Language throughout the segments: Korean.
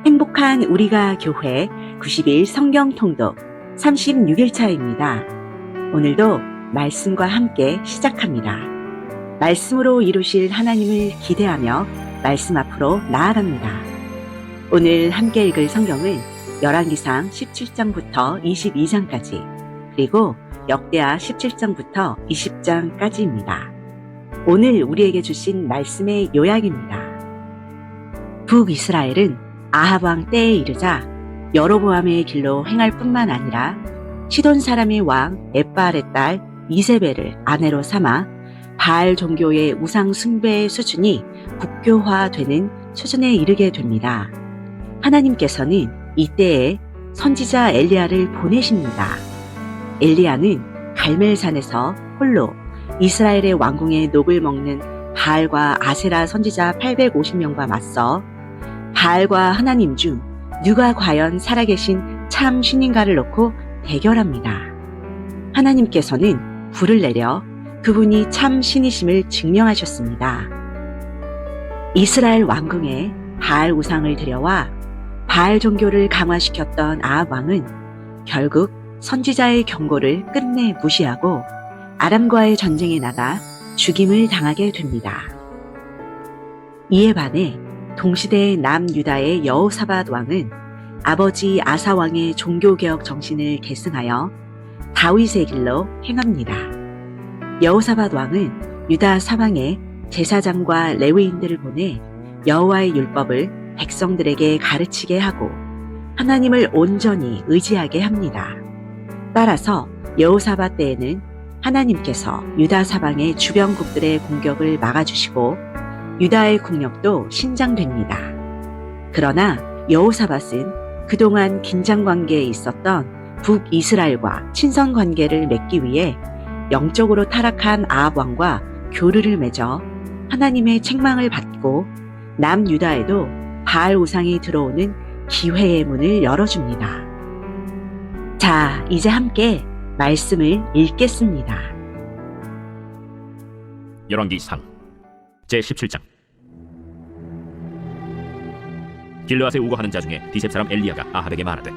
행복한 우리가 교회 90일 성경 통독 36일차입니다. 오늘도 말씀과 함께 시작합니다. 말씀으로 이루실 하나님을 기대하며 말씀 앞으로 나아갑니다. 오늘 함께 읽을 성경은 열왕기상 17장부터 22장까지 그리고 역대하 17장부터 20장까지입니다. 오늘 우리에게 주신 말씀의 요약입니다. 북이스라엘은 아합 왕 때에 이르자 여로보암의 길로 행할 뿐만 아니라 시돈 사람의 왕 엣바알의 딸 이세벨을 아내로 삼아 바알 종교의 우상 숭배의 수준이 국교화되는 수준에 이르게 됩니다. 하나님께서는 이때에 선지자 엘리야를 보내십니다. 엘리야는 갈멜산에서 홀로 이스라엘의 왕궁의 녹을 먹는 바알과 아세라 선지자 850명과 맞서 바알과 하나님 중 누가 과연 살아계신 참 신인가를 놓고 대결합니다. 하나님께서는 불을 내려 그분이 참 신이심을 증명하셨습니다. 이스라엘 왕궁에 바알 우상을 들여와 바알 종교를 강화시켰던 아합 왕은 결국 선지자의 경고를 끝내 무시하고 아람과의 전쟁에 나가 죽임을 당하게 됩니다. 이에 반해 동시대의 남유다의 여호사밧 왕은 아버지 아사 왕의 종교개혁 정신을 계승하여 다윗의 길로 행합니다. 여호사밧 왕은 유다 사방에 제사장과 레위인들을 보내 여호와의 율법을 백성들에게 가르치게 하고 하나님을 온전히 의지하게 합니다. 따라서 여호사밧 때에는 하나님께서 유다 사방의 주변국들의 공격을 막아주시고 유다의 국력도 신장됩니다. 그러나 여호사밧은 그동안 긴장관계에 있었던 북이스라엘과 친선관계를 맺기 위해 영적으로 타락한 아합 왕과 교류를 맺어 하나님의 책망을 받고 남유다에도 바알 우상이 들어오는 기회의 문을 열어줍니다. 자, 이제 함께 말씀을 읽겠습니다. 열왕기상 제17장. 길르앗에 우거하는 자 중에 디셉 사람 엘리야가 아합에게 말하되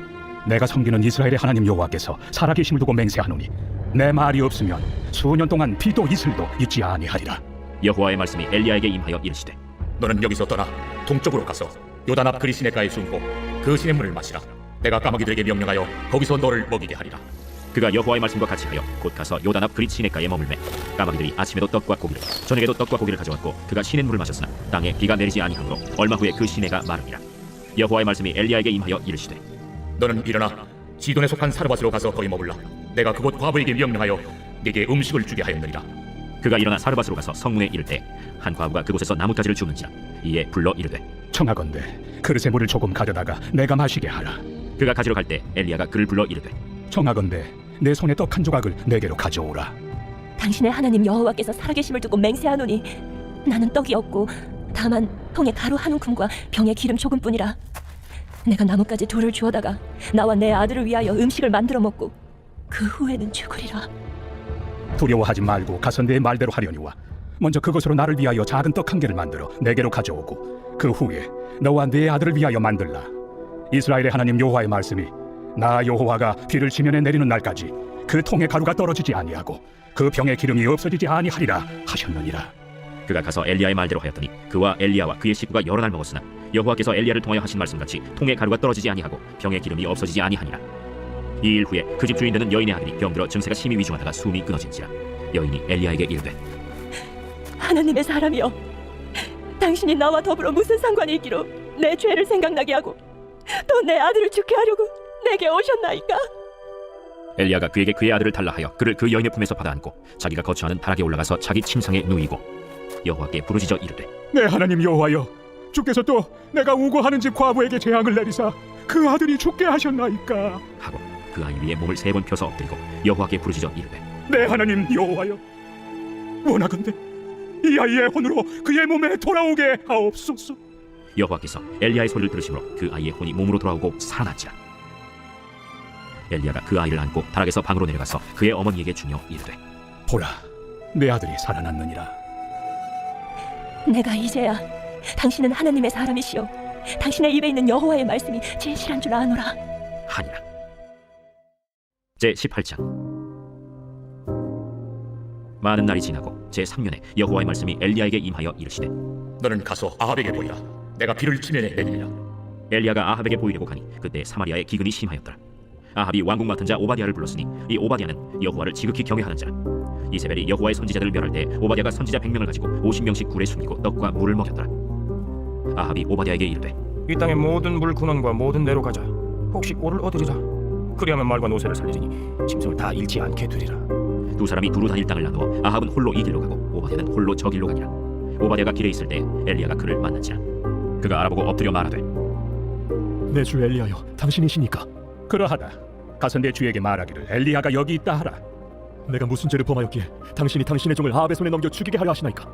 내가 섬기는 이스라엘의 하나님 여호와께서 살아계심을 두고 맹세하노니 내 말이 없으면 수년 동안 비도 이슬도 있지 아니하리라. 여호와의 말씀이 엘리야에게 임하여 이르시되 너는 여기서 떠나 동쪽으로 가서 요단 앞 그리 시내가에 숨고 그 시냇물을 마시라. 내가 까마귀들에게 명령하여 거기서 너를 먹이게 하리라. 그가 여호와의 말씀과 같이 하여 곧 가서 요단 앞 그릿 시냇가에 머물매 까마귀들이 아침에도 떡과 고기를 저녁에도 떡과 고기를 가져왔고 그가 시냇물을 마셨으나 땅에 비가 내리지 아니하므로 얼마 후에 그 시내가 마르니라. 여호와의 말씀이 엘리야에게 임하여 이르시되 너는 일어나 시돈에 속한 사르밧으로 가서 거기 머물라. 내가 그곳 과부에게 명령하여 네게 음식을 주게 하였느니라. 그가 일어나 사르밧으로 가서 성문에 이를 때 한 과부가 그곳에서 나뭇가지를 주는지라. 이에 불러 이르되 청하건대 그릇에 물을 조금 가져다가 내가 마시게 하라. 그가 가지러 갈 때 엘리야가 그를 불러 이르되 청하건대 내 손에 떡 한 조각을 내게로 가져오라. 당신의 하나님 여호와께서 살아계심을 두고 맹세하노니 나는 떡이 없고 다만 통에 가루 한 움큼과 병에 기름 조금뿐이라. 내가 나뭇가지 둘을 주워다가 나와 내 아들을 위하여 음식을 만들어 먹고 그 후에는 죽으리라. 두려워하지 말고 가서 내 말대로 하려니와 먼저 그것으로 나를 위하여 작은 떡 한 개를 만들어 내게로 가져오고 그 후에 너와 네 아들을 위하여 만들라. 이스라엘의 하나님 여호와의 말씀이 나 여호와가 비를 지면에 내리는 날까지 그 통에 가루가 떨어지지 아니하고 그 병에 기름이 없어지지 아니하리라 하셨느니라. 그가 가서 엘리야의 말대로 하였더니 그와 엘리야와 그의 식구가 여러 날 먹었으나 여호와께서 엘리야를 통하여 하신 말씀같이 통에 가루가 떨어지지 아니하고 병에 기름이 없어지지 아니하니라. 이 일 후에 그 집 주인 되는 여인의 아들이 병들어 증세가 심히 위중하다가 숨이 끊어진지라. 여인이 엘리야에게 이르되 하나님의 사람이여, 당신이 나와 더불어 무슨 상관이 있기로 내 죄를 생각나게 하고 또 내 아들을 죽게 하려고 내게 오셨나이까? 엘리야가 그에게 그의 아들을 달라 하여 그를 그 여인의 품에서 받아안고 자기가 거처하는 다락에 올라가서 자기 침상에 누이고 여호와께 부르짖어 이르되 내 하나님 여호와여, 주께서 또 내가 우고하는 집 과부에게 재앙을 내리사 그 아들이 죽게 하셨나이까 하고 그 아이 위에 몸을 3번 펴서 엎드리고 여호와께 부르짖어 이르되 내 하나님 여호와여, 원하건대 이 아이의 혼으로 그의 몸에 돌아오게 하옵소서. 여호와께서 엘리야의 소리를 들으심으로 그 아이의 혼이 몸으로 돌아오고 살아났지라. 엘리야가 그 아이를 안고 다락에서 방으로 내려가서 그의 어머니에게 주며 이르되 보라, 내 아들이 살아났느니라. 내가 이제야 당신은 하나님의 사람이시오 당신의 입에 있는 여호와의 말씀이 진실한 줄 아노라. 하니라. 제 18장. 많은 날이 지나고 제 3년에 여호와의 말씀이 엘리야에게 임하여 이르시되 너는 가서 아합에게 보이라. 내가 비를 치면에 내리리라. 엘리야가 아합에게 보이려고 가니 그때 사마리아에 기근이 심하였더라. 아합이 왕궁 맡은 자 오바댜를 불렀으니 이 오바댜는 여호와를 지극히 경외하는 자라. 이세벨이 여호와의 선지자들을 멸할 때 오바댜가 선지자 100명을 가지고 50명씩 굴에 숨기고 떡과 물을 먹였더라. 아합이 오바댜에게 이르되 이 땅의 모든 물 근원과 모든 내로 가자. 혹시 꼴을 얻으리라. 그리하면 말과 노새를 살리리니 짐승을 다 잃지 않게 되리라. 두 사람이 두루 다닐 땅을 나누어 아합은 홀로 이 길로 가고 오바댜는 홀로 저 길로 가니라. 오바댜가 길에 있을 때 엘리야가 그를 만난지라. 그가 알아보고 엎드려 말하되 내 주 엘리야여, 당신이시니까? 그러하다. 가서 내 주에게 말하기를 엘리야가 여기 있다 하라. 내가 무슨 죄를 범하였기에 당신이 당신의 종을 아합의 손에 넘겨 죽이게 하려 하시나이까?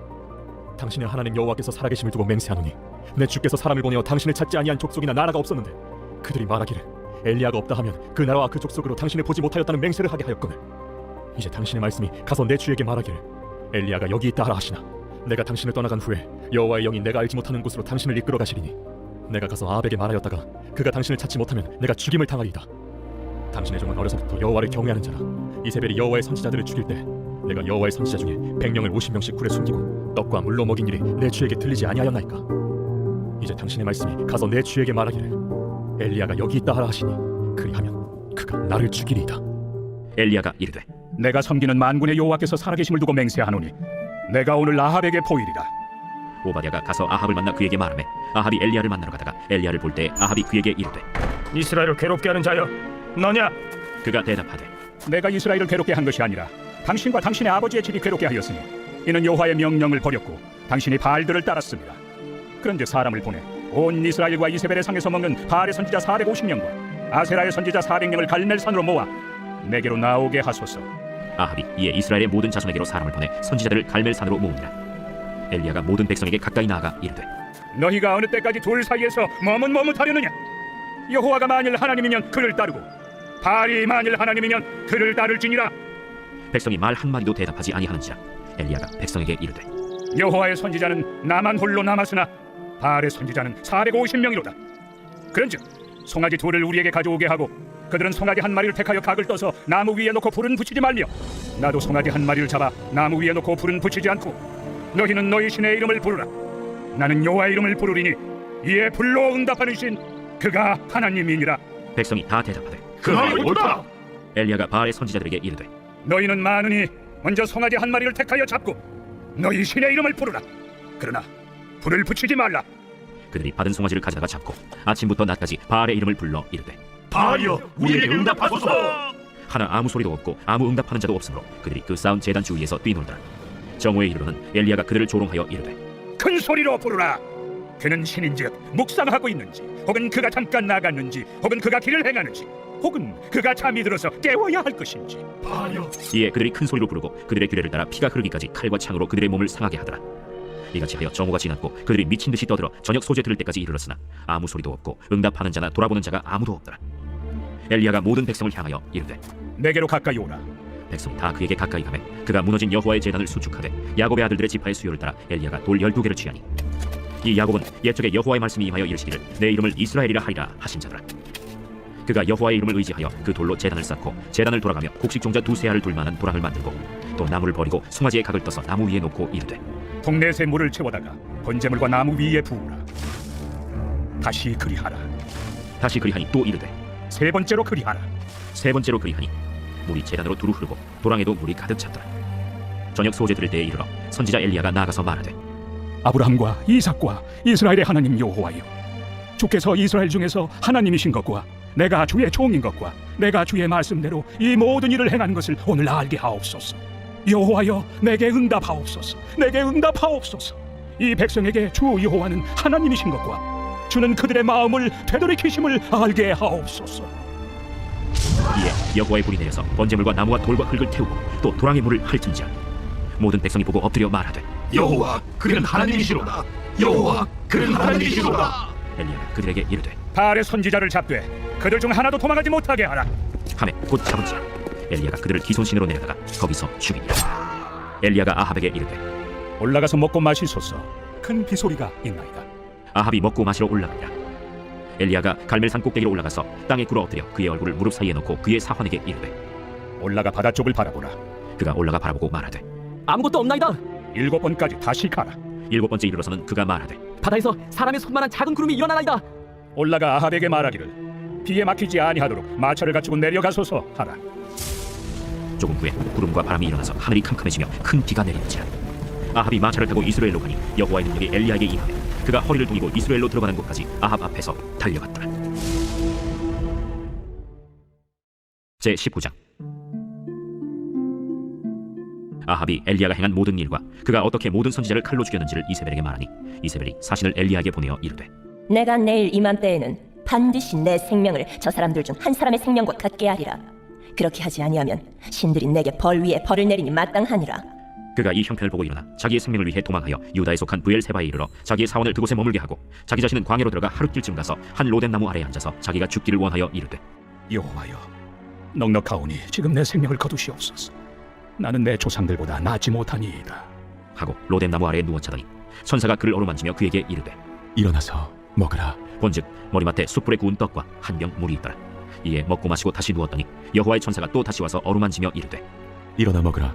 당신의 하나님 여호와께서 살아계심을 두고 맹세하노니 내 주께서 사람을 보내어 당신을 찾지 아니한 족속이나 나라가 없었는데 그들이 말하기를 엘리야가 없다 하면 그 나라와 그 족속으로 당신을 보지 못하였다는 맹세를 하게 하였거늘. 이제 당신의 말씀이 가서 내 주에게 말하기를 엘리야가 여기 있다 하라 하시나 내가 당신을 떠나간 후에 여호와의 영이 내가 알지 못하는 곳으로 당신을 이끌어 가시리니 내가 가서 아합에게 말하였다가 그가 당신을 찾지 못하면 내가 죽임을 당하리이다. 당신의 종은 어려서부터 여호와를 경외하는 자라. 이세벨이 여호와의 선지자들을 죽일 때 내가 여호와의 선지자 중에 100명을 50명씩 굴에 숨기고 떡과 물로 먹인 일이 내 주에게 들리지 아니하였나이까? 이제 당신의 말씀이 가서 내 주에게 말하기를 엘리야가 여기 있다 하라 하시니 그리하면 그가 나를 죽이리이다. 엘리야가 이르되 내가 섬기는 만군의 여호와께서 살아계심을 두고 맹세하노니 내가 오늘 아합에게 보이리라. 오바댜가 가서 아합을 만나 그에게 말하매 아합이 엘리야를 만나러 가다가 엘리야를 볼 때 아합이 그에게 이르되 이스라엘을 괴롭게 하는 자여, 너냐? 그가 대답하되 내가 이스라엘을 괴롭게 한 것이 아니라 당신과 당신의 아버지의 집이 괴롭게 하였으니 이는 여호와의 명령을 버렸고 당신이 바알들을 따랐습니다. 그런즉 사람을 보내 온 이스라엘과 이세벨의 상에서 먹는 바알의 선지자 450명과 아세라의 선지자 400명을 갈멜산으로 모아 내게로 나오게 하소서. 아합이 이에 이스라엘의 모든 자손에게로 사람을 보내 선지자들을 갈멜산으로 모으니라. 엘리야가 모든 백성에게 가까이 나아가 이르되 너희가 어느 때까지 둘 사이에서 머뭇머뭇하려느냐? 여호와가 만일 하나님이면 그를 따르고 바알이 만일 하나님이면 그를 따를지니라. 백성이 말 한마디도 대답하지 아니하는지라. 엘리야가 백성에게 이르되 여호와의 선지자는 나만 홀로 남았으나 바알의 선지자는 450명이로다. 그런즉 송아지 둘을 우리에게 가져오게 하고 그들은 송아지 한 마리를 택하여 각을 떠서 나무 위에 놓고 불은 붙이지 말며 나도 송아지 한 마리를 잡아 나무 위에 놓고 불은 붙이지 않고 너희는 너희 신의 이름을 부르라. 나는 여호와의 이름을 부르리니 이에 불로 응답하는 신 그가 하나님이니라. 백성이 다 대답하되 그 말이 옳다. 엘리야가 바알의 선지자들에게 이르되 너희는 많으니 먼저 송아지 한 마리를 택하여 잡고 너희 신의 이름을 부르라. 그러나 불을 붙이지 말라. 그들이 받은 송아지를 가져다가 잡고 아침부터 낮까지 바알의 이름을 불러 이르되 바알이여, 우리에게 응답하소서. 하나 아무 소리도 없고 아무 응답하는 자도 없으므로 그들이 그 쌓은 제단 주위에서 뛰놀더라. 정오에 이르러는 엘리야가 그들을 조롱하여 이르되 큰 소리로 부르라. 그는 신인즉 묵상하고 있는지 혹은 그가 잠깐 나갔는지 혹은 그가 길을 행하는지 혹은 그가 잠이 들어서 깨워야 할 것인지. 바알이여, 이에 그들이 큰 소리로 부르고 그들의 규례를 따라 피가 흐르기까지 칼과 창으로 그들의 몸을 상하게 하더라. 이같이 하여 정오가 지났고 그들이 미친 듯이 떠들어 저녁 소재 들을 때까지 이르렀으나 아무 소리도 없고 응답하는 자나 돌아보는 자가 아무도 없더라. 엘리야가 모든 백성을 향하여 이르되 내게로 가까이 오라. 백성이 다 그에게 가까이 가매 그가 무너진 여호와의 제단을 수축하되 야곱의 아들들의 지파의 수요를 따라 엘리야가 돌 12개를 취하니 이 야곱은 옛적에 여호와의 말씀이 임하여 이르시기를 내 이름을 이스라엘이라 하리라 하신 자더라. 그가 여호와의 이름을 의지하여 그 돌로 제단을 쌓고 제단을 돌아가며 곡식 종자 두세 알을 둘 만한 도랑을 만들고 또 나무를 버리고 송아지의 각을 떠서 나무 위에 놓고 이르되 동네새 물을 채워다가 번제물과 나무 위에 부으라. 다시 그리하라. 다시 그리하니 또 이르되 세 번째로 그리하라. 세 번째로 그리하니 물이 제단으로 두루 흐르고 도랑에도 물이 가득 찼더라. 저녁 소재 들을 때에 이르러 선지자 엘리야가 나가서 말하되 아브라함과 이삭과 이스라엘의 하나님 여호와여, 주께서 이스라엘 중에서 하나님이신 것과 내가 주의 종인 것과 내가 주의 말씀대로 이 모든 일을 행한 것을 오늘 알게 하옵소서. 여호와여, 내게 응답하옵소서. 내게 응답하옵소서. 이 백성에게 주 여호와는 하나님이신 것과 주는 그들의 마음을 되돌이키심을 알게 하옵소서. 이에 여호와의 불이 내려서 번제물과 나무와 돌과 흙을 태우고 또 도랑의 물을 핥은지라. 모든 백성이 보고 엎드려 말하되 여호와, 그는 하나님이시로다. 여호와, 그는 하나님이시로다. 엘리야가 그들에게 이르되 바알의 선지자를 잡되 그들 중 하나도 도망하지 못하게 하라. 하매 곧 잡은지라. 엘리야가 그들을 기손신으로 내려다가 거기서 죽이니라. 엘리야가 아합에게 이르되 올라가서 먹고 마시소서. 큰 비소리가 있나이다. 아합이 먹고 마시러 올라가니라. 엘리야가 갈멜산 꼭대기로 올라가서 땅에 꿇어 엎드려 그의 얼굴을 무릎 사이에 놓고 그의 사환에게 이르되 올라가 바다 쪽을 바라보라. 그가 올라가 바라보고 말하되 아무것도 없나이다. 7번까지 다시 가라. 7번째 이르러서는 그가 말하되 바다에서 사람의 손만한 작은 구름이 일어나나이다. 올라가 아합에게 말하기를 비에 막히지 아니하도록 마차를 갖추고 내려가소서 하라. 조금 후에 구름과 바람이 일어나서 하늘이 캄캄해지며 큰 비가 내리는지라. 아합이 마차를 타고 이스라엘로 가니 여호와의 능력이 엘리야에게 임하며 그가 허리를 동이고 이스라엘로 들어가는 곳까지 아합 앞에서 달려갔더라. 제 19장. 아합이 엘리야가 행한 모든 일과 그가 어떻게 모든 선지자를 칼로 죽였는지를 이세벨에게 말하니 이세벨이 사신을 엘리야에게 보내어 이르되 내가 내일 이맘때에는 반드시 내 생명을 저 사람들 중 한 사람의 생명과 같게 하리라. 그렇게 하지 아니하면 신들이 내게 벌 위에 벌을 내리니 마땅하니라. 그가 이 형편을 보고 일어나 자기의 생명을 위해 도망하여 유다에 속한 브엘세바에 이르러 자기의 사원을 그곳에 머물게 하고 자기 자신은 광야로 들어가 하룻길쯤 가서 한 로덴 나무 아래에 앉아서 자기가 죽기를 원하여 이르되 여호와여, 넉넉하오니 지금 내 생명을 거두시옵소서. 나는 내 조상들보다 낫지 못하니이다. 하고 로덴 나무 아래에 누워 자더니 천사가 그를 어루만지며 그에게 이르되 일어나서 먹으라. 본즉 머리맡에 숯불에 구운 떡과 한 병 물이 있더라. 이에 먹고 마시고 다시 누웠더니 여호와의 천사가 또 다시 와서 어루만지며 이르되 일어나 먹으라.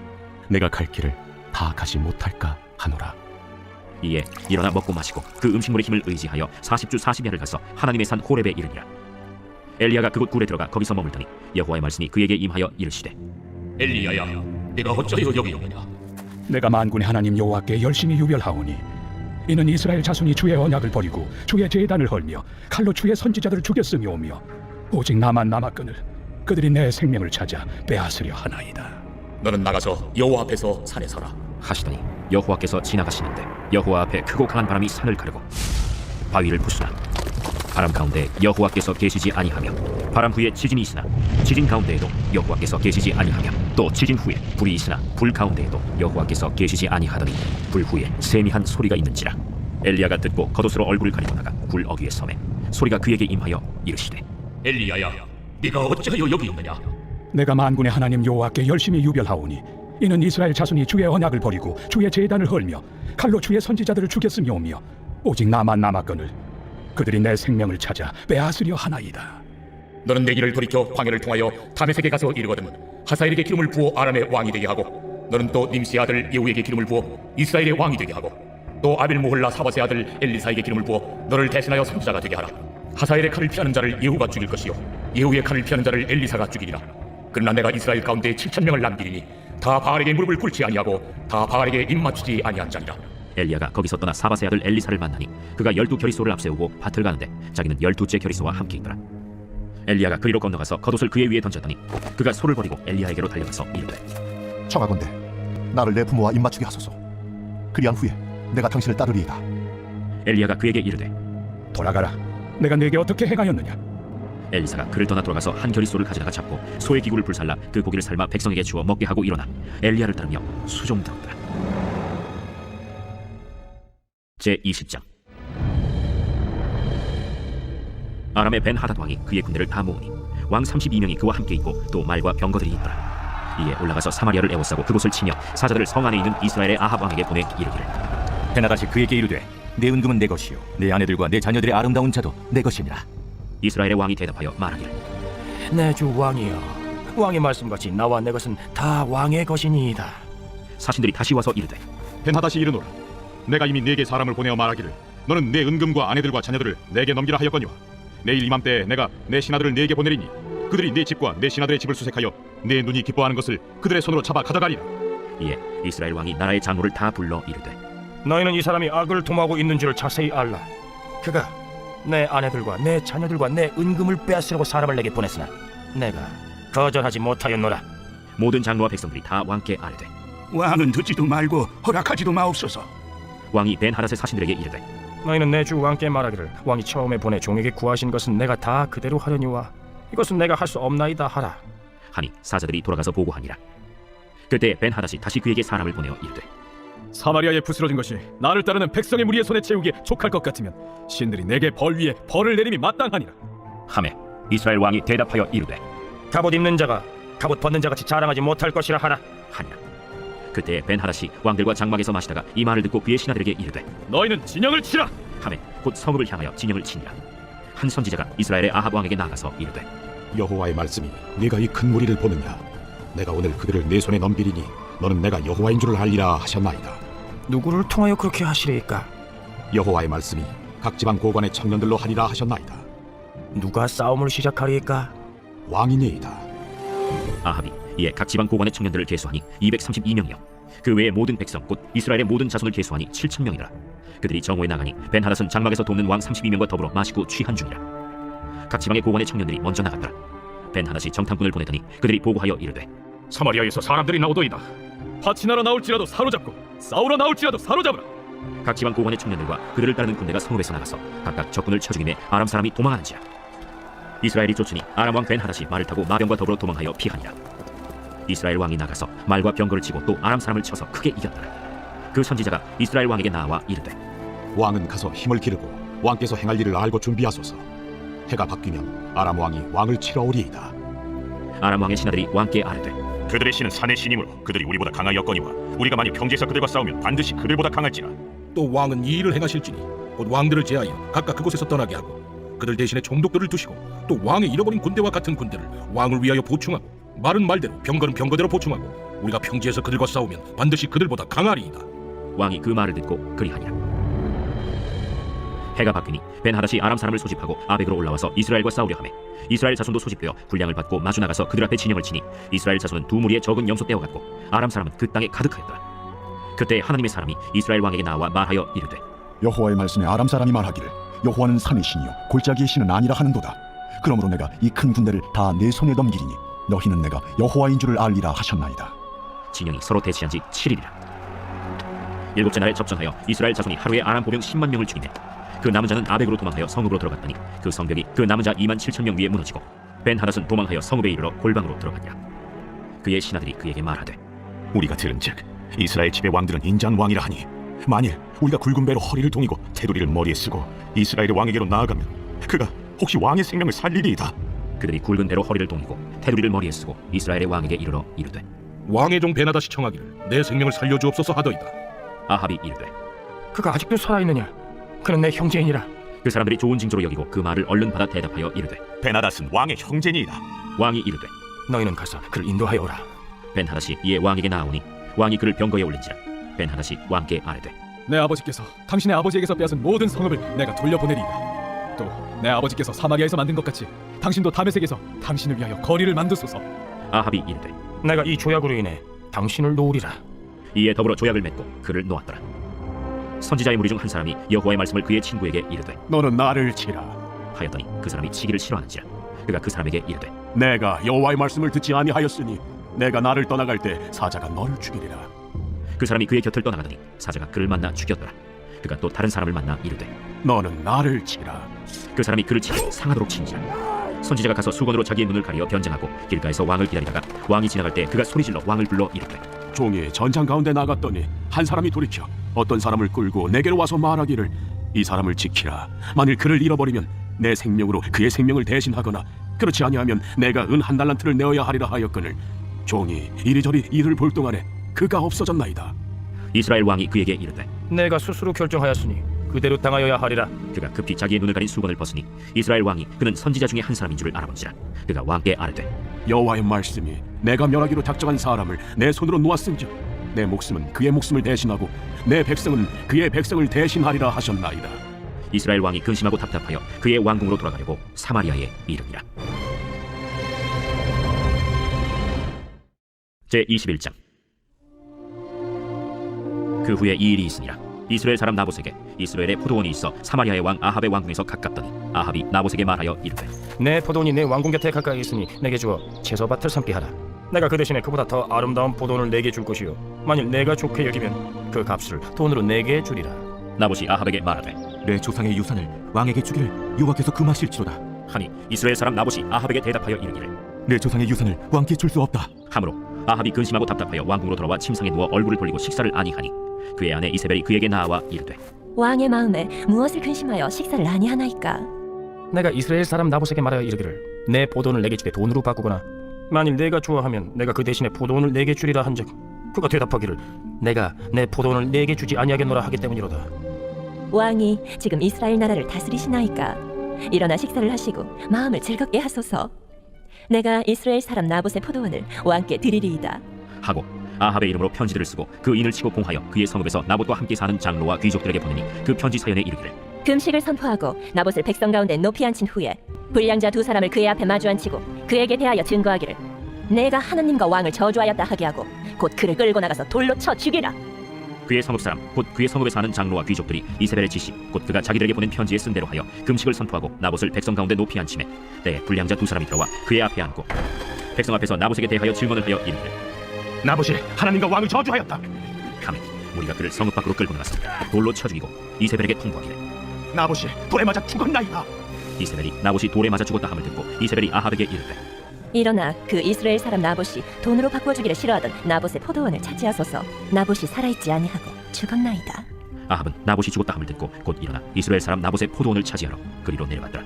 내가 갈 길을 다 가지 못할까 하노라. 이에 일어나 먹고 마시고 그 음식물의 힘을 의지하여 40주 40야를 가서 하나님의 산 호렙에 이르니라. 엘리야가 그곳 굴에 들어가 거기서 머물더니 여호와의 말씀이 그에게 임하여 이르시되 엘리야야, 네가 어쩌여 여기 오느냐? 내가 만군의 하나님 여호와께 열심히 유별하오니 이는 이스라엘 자손이 주의 언약을 버리고 주의 제단을 헐며 칼로 주의 선지자들을 죽였음이오며 오직 나만 남았거늘 그들이 내 생명을 찾아 빼앗으려 하나이다. 너는 나가서 여호와 앞에서 산에 서라. 하시더니 여호와께서 지나가시는데 여호와 앞에 크고 강한 바람이 산을 가르고 바위를 부수나 바람 가운데 여호와께서 계시지 아니하며 바람 후에 지진이 있으나 지진 가운데에도 여호와께서 계시지 아니하며 또 지진 후에 불이 있으나 불 가운데에도 여호와께서 계시지 아니하더니 불 후에 세미한 소리가 있는지라. 엘리야가 듣고 겉옷으로 얼굴을 가리고 나가 굴 어귀에 서매 소리가 그에게 임하여 이르시되 엘리야야, 네가 어쩌여 여기 오느냐? 내가 만군의 하나님 여호와께 열심히 유별하오니 이는 이스라엘 자손이 주의 언약을 버리고 주의 제단을 헐며 칼로 주의 선지자들을 죽였음이오며 오직 나만 남았거늘 그들이 내 생명을 찾아 빼앗으려 하나이다. 너는 내 길을 돌이켜 광야를 통하여 다메섹에 가서 이르거든 하사엘에게 기름을 부어 아람의 왕이 되게 하고 너는 또 님시의 아들 예후에게 기름을 부어 이스라엘의 왕이 되게 하고 또 아벨모홀라 사바스의 아들 엘리사에게 기름을 부어 너를 대신하여 선지자가 되게 하라. 하사엘의 칼을 피하는 자를 예후가 죽일 것이요 예후의 칼을 피하는 자를 엘리사가 죽이리라. 그러나 내가 이스라엘 가운데 7,000명을 남기리니 다 바알에게 무릎을 꿇지 아니하고 다 바알에게 입맞추지 아니한 자니라. 엘리야가 거기서 떠나 사바스의 아들 엘리사를 만나니 그가 12겨리소를 앞세우고 밭을 가는데 자기는 12째 겨리소와 함께 있더라. 엘리야가 그리로 건너가서 겉옷을 그의 위에 던졌더니 그가 소를 버리고 엘리야에게로 달려가서 이르되 청하건대 나를 내 부모와 입맞추게 하소서. 그리한 후에 내가 당신을 따르리이다. 엘리야가 그에게 이르되 돌아가라. 내가 네게 어떻게 행하였느냐? 엘리사가 그를 떠나 돌아가서 한 겨리소를 가져다가 잡고 소의 기구를 불살라 그 고기를 삶아 백성에게 주어 먹게 하고 일어나 엘리야를 따르며 수종들었더라. 제 20장. 아람의 벤하닷 왕이 그의 군대를 다 모으니 왕 32명이 그와 함께 있고 또 말과 병거들이 있더라. 이에 올라가서 사마리아를 에워싸고 그곳을 치며 사자들을 성 안에 있는 이스라엘의 아합 왕에게 보내 이르기를 베나다시 그에게 이르되 내 은금은 내 것이요 내 아내들과 내 자녀들의 아름다운 자도 내 것이니라. 이스라엘의 왕이 대답하여 말하기를 내 주 왕이여, 왕의 말씀같이 나와 내 것은 다 왕의 것이니이다. 사신들이 다시 와서 이르되 벤하닷이 이르노라. 내가 이미 네게 사람을 보내어 말하기를 너는 내 은금과 아내들과 자녀들을 내게 넘기라 하였거니와 내일 이맘때에 내가 내 신하들을 네게 보내리니 그들이 네 집과 내 신하들의 집을 수색하여 내 눈이 기뻐하는 것을 그들의 손으로 잡아 가져가리라. 이에 이스라엘 왕이 나라의 장로를 다 불러 이르되 너희는 이 사람이 악을 도모하고 있는 줄을 자세히 알라. 그가 내 아내들과 내 자녀들과 내 은금을 빼앗으려고 사람을 내게 보냈으나 내가 거절하지 못하였노라. 모든 장로와 백성들이 다 왕께 아뢰되 왕은 듣지도 말고 허락하지도 마옵소서. 왕이 벤하닷의 사신들에게 이르되 너희는 내 주 왕께 말하기를 왕이 처음에 보내 종에게 구하신 것은 내가 다 그대로 하려니와 이것은 내가 할 수 없나이다 하라. 하니 사자들이 돌아가서 보고하니라. 그때 벤하닷이 다시 그에게 사람을 보내어 이르되 사마리아에 부스러진 것이 나를 따르는 백성의 무리의 손에 채우기에 족할 것 같으면 신들이 내게 벌 위에 벌을 내림이 마땅하니라. 하매 이스라엘 왕이 대답하여 이르되 갑옷 입는 자가 갑옷 벗는 자같이 자랑하지 못할 것이라 하라 하니라. 그때 벤하닷이 왕들과 장막에서 마시다가 이 말을 듣고 그의 신하들에게 이르되 너희는 진영을 치라. 하매 곧 성읍을 향하여 진영을 치니라. 한 선지자가 이스라엘의 아합 왕에게 나가서 이르되 여호와의 말씀이 네가 이 큰 무리를 보느냐 내가 오늘 그들을 내 손에 넘기리니 너는 내가 여호와인 줄을 알리라 하셨나이다. 누구를 통하여 그렇게 하시리이까? 여호와의 말씀이 각 지방 고관의 청년들로 하리라 하셨나이다. 누가 싸움을 시작하리이까? 왕이니이다. 아합이 이에 각 지방 고관의 청년들을 계수하니 232명이요 그 외의 모든 백성 곧 이스라엘의 모든 자손을 계수하니 7,000명이라. 그들이 정오에 나가니 벤하닷은 장막에서 돕는 왕 32명과 더불어 마시고 취한 중이라. 각 지방의 고관의 청년들이 먼저 나갔더라. 벤하닷이 정탐꾼을 보내더니 그들이 보고하여 이르되 사마리아에서 사람들이 나오도이다. 파치나라 나올지라도 사로잡고 싸우러 나올지라도 사로잡으라. 각 지방 고관의 청년들과 그들을 따르는 군대가 성읍에서 나가서 각각 적군을 쳐 죽임에 아람 사람이 도망하는지라. 이스라엘이 쫓으니 아람 왕 벤하닷이 말을 타고 마병과 더불어 도망하여 피하니라. 이스라엘 왕이 나가서 말과 병거를 치고 또 아람 사람을 쳐서 크게 이겼더라. 그 선지자가 이스라엘 왕에게 나와 이르되 왕은 가서 힘을 기르고 왕께서 행할 일을 알고 준비하소서. 해가 바뀌면 아람 왕이 왕을 치러 오리이다. 아람 왕의 신하들이 왕께 아뢰되 그들의 신은 산의 신이므로 그들이 우리보다 강하였거니와 우리가 만일 평지에서 그들과 싸우면 반드시 그들보다 강할지라. 또 왕은 이 일을 행하실지니 곧 왕들을 제하여 각각 그곳에서 떠나게 하고 그들 대신에 총독들을 두시고 또 왕의 잃어버린 군대와 같은 군대를 왕을 위하여 보충하고 말은 말대로 병거는 병거대로 보충하고 우리가 평지에서 그들과 싸우면 반드시 그들보다 강하리이다. 왕이 그 말을 듣고 그리하니라. 해가 바뀌니 벤하닷이 아람 사람을 소집하고 아벡으로 올라와서 이스라엘과 싸우려 하매 이스라엘 자손도 소집되어 군량을 받고 마주 나가서 그들 앞에 진영을 치니 이스라엘 자손은 두 무리의 적은 염소 떼어 갔고 아람 사람은 그 땅에 가득하였더라. 그때 하나님의 사람이 이스라엘 왕에게 나와 말하여 이르되 여호와의 말씀에 아람 사람이 말하기를 여호와는 산의 신이요 골짜기의 신은 아니라 하는도다. 그러므로 내가 이 큰 군대를 다 내 손에 넘기리니 너희는 내가 여호와인 줄을 알리라 하셨나이다. 진영이 서로 대치한 지 7일이라. 일곱째 날에 접전하여 이스라엘 자손이 하루에 아람 보병 10만 명을 죽이매 그 남은 자는 아벡으로 도망하여 성읍으로 들어갔더니 그 성벽이 그 남은 자 27,000명 위에 무너지고 벤하닷은 도망하여 성읍에 이르러 골방으로 들어갔니라. 그의 신하들이 그에게 말하되 우리가 들은즉 이스라엘 집의 왕들은 인자한 왕이라 하니 만일 우리가 굵은 배로 허리를 동이고 테두리를 머리에 쓰고 이스라엘의 왕에게로 나아가면 그가 혹시 왕의 생명을 살리리이다. 그들이 굵은 배로 허리를 동이고 테두리를 머리에 쓰고 이스라엘의 왕에게 이르러 이르되 왕의 종 베나닷이 청하기를 내 생명을 살려주옵소서 하더이다. 아합이 이르되 그가 아직도 살아있느냐? 그는 내 형제이니라. 그 사람들이 좋은 징조로 여기고 그 말을 얼른 받아 대답하여 이르되 베나닷은 왕의 형제니이다. 왕이 이르되 너희는 가서 그를 인도하여 오라. 벤하닷이 이에 왕에게 나아오니 왕이 그를 병거에 올린지라. 벤하닷이 왕께 아뢰되 내 아버지께서 당신의 아버지에게서 빼앗은 모든 성읍을 내가 돌려보내리이다. 또 내 아버지께서 사마리아에서 만든 것 같이 당신도 다메섹에서 당신을 위하여 거리를 만드소서. 아합이 이르되 내가 이 조약으로 인해 당신을 놓으리라. 이에 더불어 조약을 맺고 그를 놓았더라. 선지자의 무리 중 한 사람이 여호와의 말씀을 그의 친구에게 이르되 너는 나를 치라 하였더니 그 사람이 치기를 싫어하는지라. 그가 그 사람에게 이르되 내가 여호와의 말씀을 듣지 아니하였으니 내가 나를 떠나갈 때 사자가 너를 죽이리라. 그 사람이 그의 곁을 떠나가더니 사자가 그를 만나 죽였더라. 그가 또 다른 사람을 만나 이르되 너는 나를 치라. 그 사람이 그를 치고 상하도록 친지라. 선지자가 가서 수건으로 자기의 눈을 가리어 변장하고 길가에서 왕을 기다리다가 왕이 지나갈 때 그가 소리질러 왕을 불러 이르되 종이 전장 가운데 나갔더니 한 사람이 돌이켜 어떤 사람을 끌고 내게로 와서 말하기를 이 사람을 지키라. 만일 그를 잃어버리면 내 생명으로 그의 생명을 대신하거나 그렇지 아니하면 내가 은 한 달란트를 내어야 하리라 하였거늘 종이 이리저리 이를 볼 동안에 그가 없어졌나이다. 이스라엘 왕이 그에게 이르되 내가 스스로 결정하였으니 그대로 당하여야 하리라. 그가 급히 자기의 눈을 가린 수건을 벗으니 이스라엘 왕이 그는 선지자 중에 한 사람인 줄을 알아본지라. 그가 왕께 아뢰되 여호와의 말씀이 내가 멸하기로 작정한 사람을 내 손으로 놓았은즉 내 목숨은 그의 목숨을 대신하고 내 백성은 그의 백성을 대신하리라 하셨나이다. 이스라엘 왕이 근심하고 답답하여 그의 왕궁으로 돌아가려고 사마리아에 이르니라. 제21장. 그 후에 이 일이 있으니라. 이스라엘 사람 나봇에게 이스라엘의 포도원이 있어 사마리아의 왕 아합의 왕궁에서 가깝더니 아합이 나봇에게 말하여 이르되 내 포도원이 내 왕궁 곁에 가까이 있으니 내게 주어 채소밭을 삼게 하라. 내가 그 대신에 그보다 더 아름다운 포도원을 내게 줄 것이요 만일 내가 좋게 여기면 그 값을 돈으로 내게 주리라. 나봇이 아합에게 말하되 내 조상의 유산을 왕에게 주기를 여호와께서 금하실지로다 하니 이스라엘 사람 나봇이 아합에게 대답하여 이르기를 내 조상의 유산을 왕께 줄 수 없다 하므로 아합이 근심하고 답답하여 왕궁으로 돌아와 침상에 누워 얼굴을 돌리고 식사를 아니하니 그의 아내 이세벨이 그에게 나와 이르되 왕의 마음에 무엇을 근심하여 식사를 아니하나이까? 내가 이스라엘 사람 나봇에게 말하여 이르기를 내 포도원을 내게 주되 돈으로 바꾸거나 만일 내가 좋아하면 내가 그 대신에 포도원을 내게 주리라 한즉 그가 대답하기를 내가 내 포도원을 내게 주지 아니하겠노라 하기 때문이로다. 왕이 지금 이스라엘 나라를 다스리시나이까? 일어나 식사를 하시고 마음을 즐겁게 하소서. 내가 이스라엘 사람 나봇의 포도원을 왕께 드리리이다. 하고 아합의 이름으로 편지들을 쓰고 그 인을 치고 공하여 그의 성읍에서 나봇과 함께 사는 장로와 귀족들에게 보내니 그 편지 사연에 이르기를 금식을 선포하고 나봇을 백성 가운데 높이 앉힌 후에 불량자 두 사람을 그의 앞에 마주 앉히고 그에게 대하여 증거하기를 내가 하느님과 왕을 저주하였다 하게 하고 곧 그를 끌고 나가서 돌로 쳐 죽이라. 그의 성읍 사람 곧 그의 성읍에 사는 장로와 귀족들이 이세벨의 지시 곧 그가 자기들에게 보낸 편지에 쓴 대로 하여 금식을 선포하고 나봇을 백성 가운데 높이 앉히매 때에 불량자 두 사람이 들어와 그의 앞에 앉고 백성 앞에서 나봇에게 대하여 증언을 하여 이르기를 나봇이 하나님과 왕을 저주하였다. 하매 우리가 그를 성읍 밖으로 끌고 나가서 돌로 쳐 죽이고 이세벨에게 통보하기를 나봇이 돌에 맞아 죽었나이다. 이세벨이 나봇이 돌에 맞아 죽었다 함을 듣고 이세벨이 아합에게 이르되 일어나 그 이스라엘 사람 나봇이 돈으로 바꿔주기를 싫어하던 나봇의 포도원을 차지하소서. 나봇이 살아있지 아니하고 죽었나이다. 아합은 나봇이 죽었다 함을 듣고 곧 일어나 이스라엘 사람 나봇의 포도원을 차지하러 그리로 내려갔더라.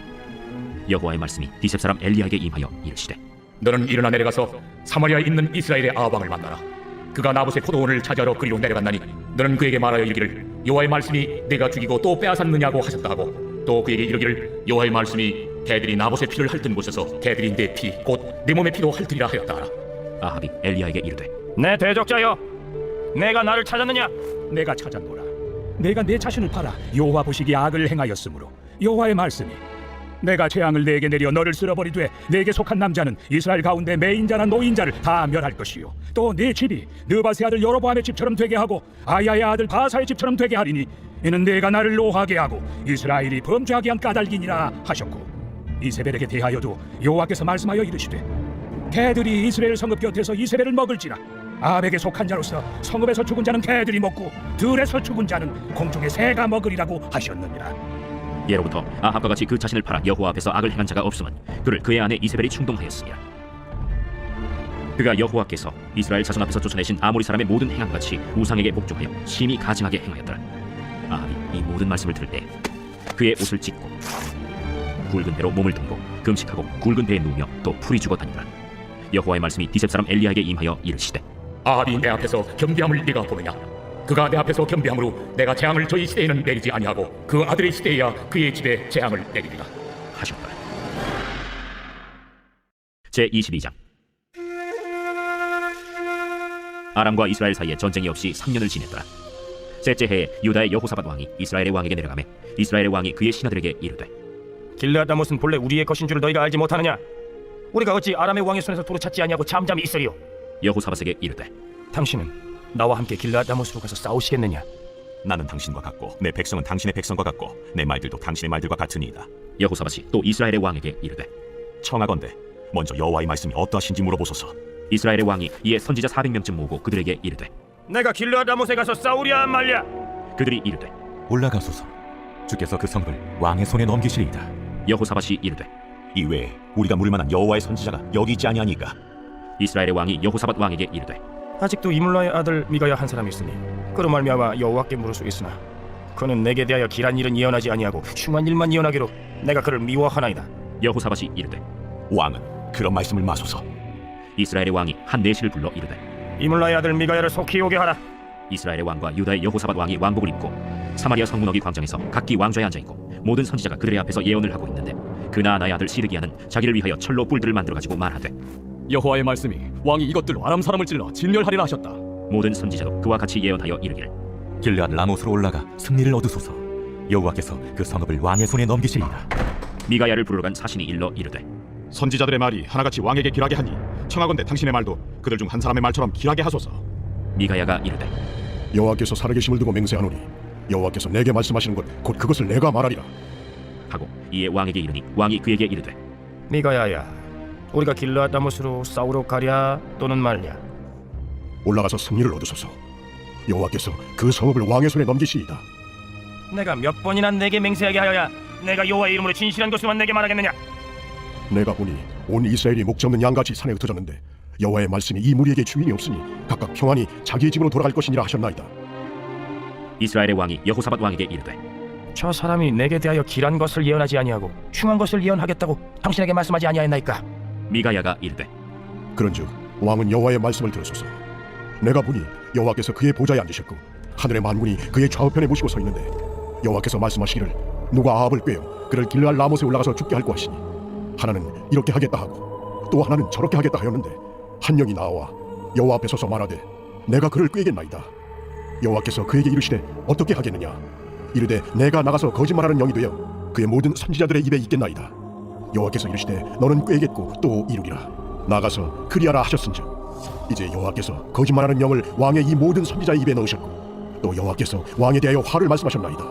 여호와의 말씀이 디셉 사람 엘리야에게 임하여 이르시되 너는 일어나 내려가서 사마리아에 있는 이스라엘의 아합 왕을 만나라. 그가 나봇의 포도원을 차지하러 그리로 내려갔나니 너는 그에게 말하여 이르기를 여호와의 말씀이 내가 죽이고 또 빼앗았느냐고 하셨다 하고 또 그에게 이르기를 여호와의 말씀이 개들이 나봇의 피를 핥은 곳에서 개들이 내 피 곧 내 몸의 피도 핥으리라 하였다 하라. 아합이 엘리야에게 이르되 내 대적자여, 내가 나를 찾았느냐? 내가 찾았노라. 내가 내 자신을 팔아 여호와 보시기에 악을 행하였으므로 여호와의 말씀이 내가 재앙을 내게 내려 너를 쓸어버리되 내게 속한 남자는 이스라엘 가운데 매인자나 노인자를 다 멸할 것이요 또 네 집이 느바세 아들 여로보암의 집처럼 되게 하고 아야의 아들 바사의 집처럼 되게 하리니 이는 내가 나를 노하게 하고 이스라엘이 범죄하게 한 까닭이니라 하셨고 이세벨에게 대하여도 여호와께서 말씀하여 이르시되 개들이 이스라엘 성읍 곁에서 이세벨을 먹을지라 아합에게 속한 자로서 성읍에서 죽은 자는 개들이 먹고 들에서 죽은 자는 공중의 새가 먹으리라고 하셨느니라. 예로부터 아합과 같이 그 자신을 팔아 여호와 앞에서 악을 행한 자가 없음은 그를 그의 아내 이세벨이 충동하였으니라. 그가 여호와께서 이스라엘 자손 앞에서 쫓아내신 아모리 사람의 모든 행함같이 우상에게 복종하여 심히 가증하게 행하였더라. 아합이 이 모든 말씀을 들을 때 그의 옷을 찢고 굵은 배로 몸을 덮고 금식하고 굵은 배에 누우며 또 풀이 죽어 다니더라. 여호와의 말씀이 디셉 사람 엘리야에게 임하여 이르시되 아합이 내 앞에서 겸비함을 네가 보느냐? 그가 내 앞에서 겸비함으로 내가 재앙을 저희 시대에는 내리지 아니하고 그 아들의 시대에야 그의 집에 재앙을 내리리라 하셨더라. 제22장 아람과 이스라엘 사이에 전쟁이 없이 3년을 지냈더라. 셋째 해에 유다의 여호사밧 왕이 이스라엘의 왕에게 내려가매 이스라엘의 왕이 그의 신하들에게 이르되 길르앗 라못은 본래 우리의 것인 줄을 너희가 알지 못하느냐? 우리가 어찌 아람의 왕의 손에서 도로 찾지 아니하고 잠잠히 있으리요? 여호사밧에게 이르되 당신은 나와 함께 길르앗 라못으로 가서 싸우시겠느냐? 나는 당신과 같고 내 백성은 당신의 백성과 같고 내 말들도 당신의 말들과 같으니이다. 여호사밧이 또 이스라엘의 왕에게 이르되 청하건대 먼저 여호와의 말씀이 어떠하신지 물어보소서. 이스라엘의 왕이 이에 선지자 400명쯤 모으고 그들에게 이르되 내가 길르앗 라못에 가서 싸우랴 말랴? 그들이 이르되 올라가소서. 주께서 그 성읍을 왕의 손에 넘기시리이다. 여호사밧이 이르되 이외에 우리가 물을 만한 여호와의 선지자가 여기 있지 아니하니까. 이스라엘의 왕이 여호사밧 왕에게 이르되 아직도 이물라의 아들 미가야 한 사람이 있으니 그로 말미암아 여호와께 물을 수 있으나 그는 내게 대하여 길한 일은 예언하지 아니하고 흉한 일만 예언하기로 내가 그를 미워하나이다. 여호사밧이 이르되 왕은 그런 말씀을 마소서. 이스라엘의 왕이 한 내시를 불러 이르되 이물라의 아들 미가야를 속히 오게 하라. 이스라엘의 왕과 유다의 여호사밧 왕이 왕복을 입고 사마리아 성문어기 광장에서 각기 왕좌에 앉아있고 모든 선지자가 그들의 앞에서 예언을 하고 있는데 그나아나의 아들 시드기야는 자기를 위하여 철로 뿔들을 만들어가지고 말하되 여호와의 말씀이 왕이 이것들로 아람 사람을 찔러 진멸하리라 하셨다. 모든 선지자도 그와 같이 예언하여 이르기를 길르앗 라못으로 올라가 승리를 얻으소서. 여호와께서 그 성읍을 왕의 손에 넘기시리이다. 미가야를 부르러 간 사신이 일러 이르되 선지자들의 말이 하나같이 왕에게 길하게 하니 청하건대 당신의 말도 그들 중 한 사람의 말처럼 길하게 하소서. 미가야가 이르되 여호와께서 살아계심을 두고 맹세하노니 여호와께서 내게 말씀하시는 것 곧 그것을 내가 말하리라 하고 이에 왕에게 이르니 왕이 그에게 이르되 미가야야, 우리가 길르앗 라못으로 싸우러 가랴 또는 말랴? 올라가서 승리를 얻으소서. 여호와께서 그 성읍을 왕의 손에 넘기시리이다. 내가 몇 번이나 내게 맹세하게 하여야 내가 여호와의 이름으로 진실한 것을만 내게 말하겠느냐? 내가 보니 온 이스라엘이 목적는 양같이 산에 흩어졌는데 여호와의 말씀이 이 무리에게 주인이 없으니 각각 평안히 자기의 집으로 돌아갈 것이니라 하셨나이다. 이스라엘의 왕이 여호사밧 왕에게 이르되 저 사람이 내게 대하여 길한 것을 예언하지 아니하고 흉한 것을 예언하겠다고 당신에게 말씀하지 아니하였나이까? 미가야가 이르되 그런즉 왕은 여호와의 말씀을 들으소서. 내가 보니 여호와께서 그의 보좌에 앉으셨고 하늘의 만군이 그의 좌우편에 모시고 서 있는데 여호와께서 말씀하시기를 누가 아합을 꾀어 그를 길르알 라못에 올라가서 죽게 할 것이니 하나는 이렇게 하겠다 하고 또 하나는 저렇게 하겠다 하였는데 한 영이 나와 여호와 앞에 서서 말하되 내가 그를 꾀겠나이다. 여호와께서 그에게 이르시되 어떻게 하겠느냐. 이르되 내가 나가서 거짓말하는 영이 되어 그의 모든 선지자들의 입에 있겠나이다. 여호와께서 이르시되 너는 꾀겠고 또 이루리라. 나가서 그리하라 하셨은즉 이제 여호와께서 거짓말하는 영을 왕의 이 모든 선지자의 입에 넣으셨고 또 여호와께서 왕에 대하여 화를 말씀하셨나이다.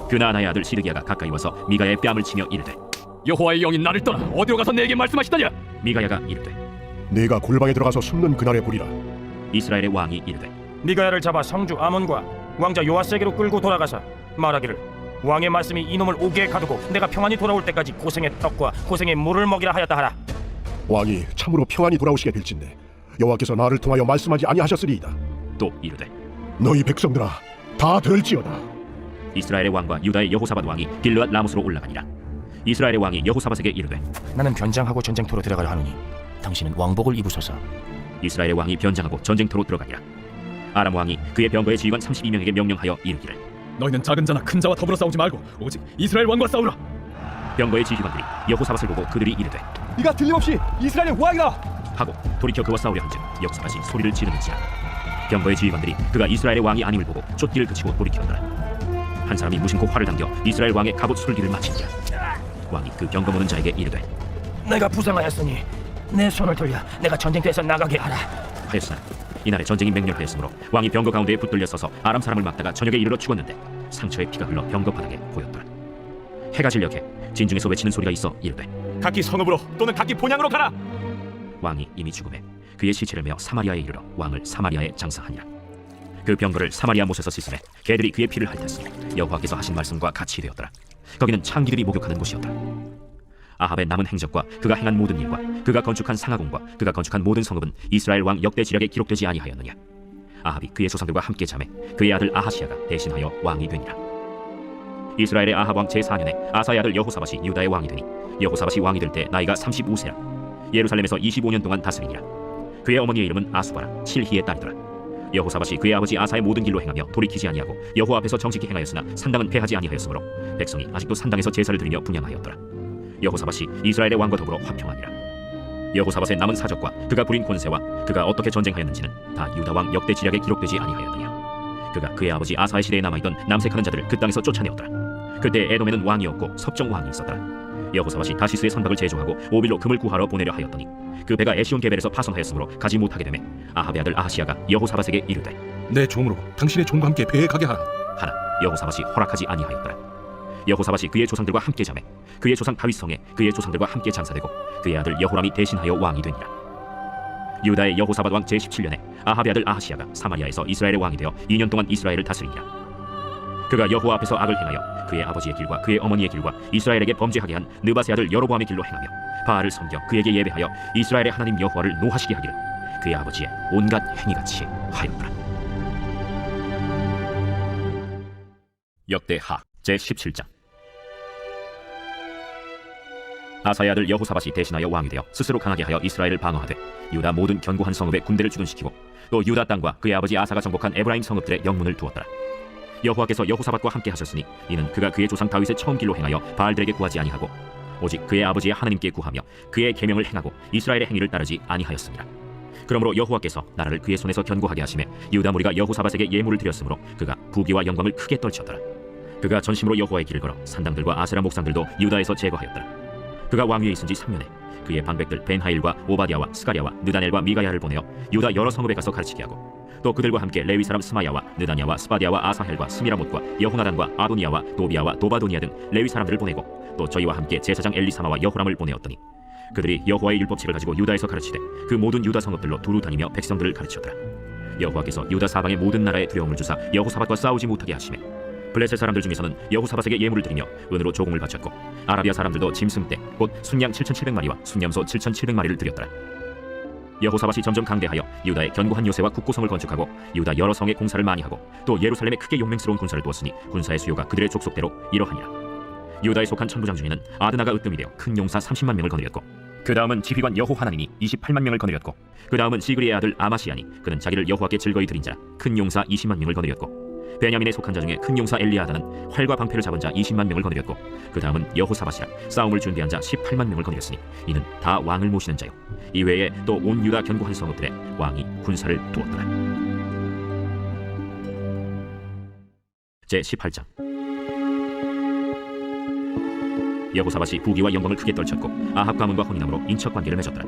그나아나의 아들 시드기야가 가까이 와서 미가야의 뺨을 치며 이르되 여호와의 영이 나를 떠나 어디로 가서 내게 말씀하시더냐? 미가야가 이르되 네가 골방에 들어가서 숨는 그날에 보리라. 이스라엘의 왕이 이르되 미가야를 잡아 성주 아몬과 왕자 요아스에게로 끌고 돌아가서 말하기를 왕의 말씀이 이놈을 옥에 가두고 내가 평안히 돌아올 때까지 고생의 떡과 고생의 물을 먹이라 하였다 하라. 왕이 참으로 평안히 돌아오시게 될진데 여호와께서 나를 통하여 말씀하지 아니하셨으리이다. 또 이르되 너희 백성들아 다 들을지어다. 이스라엘의 왕과 유다의 여호사밧 왕이 길르앗 라못으로 올라가니라. 이스라엘의 왕이 여호사밧에게 이르되 나는 변장하고 전쟁터로 들어가려 하노니 당신은 왕복을 입으소서. 이스라엘의 왕이 변장하고 전쟁터로 들어가니라. 아람 왕이 그의 병거의 지휘관 32명에게 명령하여 이르기를 너희는 작은 자나 큰 자와 더불어 싸우지 말고 오직 이스라엘 왕과 싸우라. 병거의 지휘관들이 여호사밧을 보고 그들이 이르되 네가 틀림없이 이스라엘의 왕이다 하고 돌이켜 그와 싸우려 한즉 여호사밧이 소리를 지르는지라. 병거의 지휘관들이 그가 이스라엘의 왕이 아님을 보고 쫓기를 그치고 돌이키더라. 한 사람이 무심코 활을 당겨 이스라엘 왕의 갑옷 술기를 마치니라. 왕이 그 병거 모는 자에게 이르되 내가 부상하였으니 내 손을 돌려 내가 전쟁터에서 나가게 하라 하였으나 이날에 전쟁이 맹렬하였으므로 왕이 병거 가운데에 붙들려 서서 아람 사람을 막다가 저녁에 이르러 죽었는데 상처에 피가 흘러 병거 바닥에 고였더라. 해가 질녘에 진중에서 외치는 소리가 있어 이르되 각기 성읍으로 또는 각기 본향으로 가라. 왕이 이미 죽음에 그의 시체를 메어 사마리아에 이르러 왕을 사마리아에 장사하니라. 그 병거를 사마리아 못에서 씻음에 개들이 그의 피를 핥았으니 여호와께서 하신 말씀과 같이 되었더라. 거기는 창기들이 목욕하는 곳이었더라. 아합의 남은 행적과 그가 행한 모든 일과 그가 건축한 상하궁과 그가 건축한 모든 성읍은 이스라엘 왕 역대 지략에 기록되지 아니하였느냐. 아합이 그의 조상들과 함께 잠에 그의 아들 아하시아가 대신하여 왕이 되니라. 이스라엘의 아합 왕 제4년에 아사의 아들 여호사밧이 유다의 왕이 되니 여호사밧이 왕이 될 때 나이가 35세라. 예루살렘에서 25년 동안 다스리니라. 그의 어머니의 이름은 아수바라 칠히의 딸이더라. 여호사밧이 그의 아버지 아사의 모든 길로 행하며 돌이키지 아니하고 여호와 앞에서 정직히 행하였으나 산당은 패하지 아니하였으므로 백성이 아직도 산당에서 제사를 드리며 분향하였더라. 여호사밧이 이스라엘의 왕과 더불어 화평하니라. 여호사밧의 남은 사적과 그가 부린 권세와 그가 어떻게 전쟁하였는지는 다 유다 왕 역대 지략에 기록되지 아니하였느냐. 그가 그의 아버지 아사의 시대에 남아있던 남색하는 자들을 그 땅에서 쫓아내었더라. 그때 에돔에는 왕이 없고 섭정 왕이 있었더라. 여호사밧이 다시스의 선박을 제조하고 오빌로 금을 구하러 보내려 하였더니 그 배가 에시온 게벨에서 파손하였으므로 가지 못하게 되매 아합의 아들 아하시아가 여호사밧에게 이르되 내 종으로 당신의 종과 함께 배에 가게 하라 하나 여호사밧이 허락하지 아니하였더라. 여호사밧이 그의 조상들과 함께 잠에 그의 조상 다윗성에 그의 조상들과 함께 장사되고 그의 아들 여호람이 대신하여 왕이 되니라. 유다의 여호사밧 왕 제17년에 아합의 아들 아하시아가 사마리아에서 이스라엘의 왕이 되어 2년 동안 이스라엘을 다스리니라. 그가 여호와 앞에서 악을 행하여 그의 아버지의 길과 그의 어머니의 길과 이스라엘에게 범죄하게 한 느바세 아들 여로보암의 길로 행하며 바알을 섬겨 그에게 예배하여 이스라엘의 하나님 여호와를 노하시게 하기를 그의 아버지의 온갖 행위같이 하였더라. 역대하 제17장. 아사의 아들 여호사밧이 대신하여 왕이 되어 스스로 강하게 하여 이스라엘을 방어하되 유다 모든 견고한 성읍에 군대를 주둔시키고 또 유다 땅과 그의 아버지 아사가 정복한 에브라임 성읍들의 영문을 두었더라. 여호와께서 여호사밧과 함께 하셨으니 이는 그가 그의 조상 다윗의 처음 길로 행하여 바알들에게 구하지 아니하고 오직 그의 아버지의 하나님께 구하며 그의 계명을 행하고 이스라엘의 행위를 따르지 아니하였습니다. 그러므로 여호와께서 나라를 그의 손에서 견고하게 하시매 유다 무리가 여호사밧에게 예물을 드렸으므로 그가 부귀와 영광을 크게 떨쳤더라. 그가 전심으로 여호와의 길을 걸어 산당들과 아세라 목상들도 유다에서 제거하였더라. 그가 왕위에 있은 지 3년에 그의 방백들 벤하일과 오바디아와 스가랴와 느다넬과 미가야를 보내어 유다 여러 성읍에 가서 가르치게 하고 또 그들과 함께 레위 사람 스마야와 느다냐와 스바디아와 아사헬과 스미라못과 여호나단과 아도니아와 도비아와 도바도니아 등 레위 사람들을 보내고 또 저희와 함께 제사장 엘리사마와 여호람을 보내었더니 그들이 여호와의 율법책을 가지고 유다에서 가르치되 그 모든 유다 성읍들로 두루 다니며 백성들을 가르쳤더라. 여호와께서 유다 사방의 모든 나라에 두려움을 주사 여호사밧과 싸우지 못하게 하시매 블레셋 사람들 중에서는 여호사밧에게 예물을 드리며 은으로 조공을 바쳤고 아라비아 사람들도 짐승떼 곧 순양 7,700마리와 순염소 7,700마리를 드렸더라. 여호사밧이 점점 강대하여 유다의 견고한 요새와 국고성을 건축하고 유다 여러 성에 공사를 많이 하고 또 예루살렘에 크게 용맹스러운 군사를 두었으니 군사의 수요가 그들의 족속대로 이러하니라. 유다에 속한 천부장 중에는 아드나가 으뜸이 되어 큰 용사 30만 명을 거느렸고 그 다음은 지휘관 여호하나님이 28만 명을 거느렸고 그 다음은 시그리의 아들 아마시아니 그는 자기를 여호와께 즐거이 드린 자라 큰 용사 20만 명을 거느렸고 베냐민에 속한 자 중에 큰 용사 엘리아다는 활과 방패를 잡은 자 20만 명을 거느렸고 그 다음은 여호사밧이라 싸움을 준비한 자 18만 명을 거느렸으니 이는 다 왕을 모시는 자요. 이외에 또 온 유다 견고한 성읍들에 왕이 군사를 두었더라. 제 18장. 여호사밧이 부귀와 영광을 크게 떨쳤고 아합 가문과 혼인함으로 인척 관계를 맺었더라.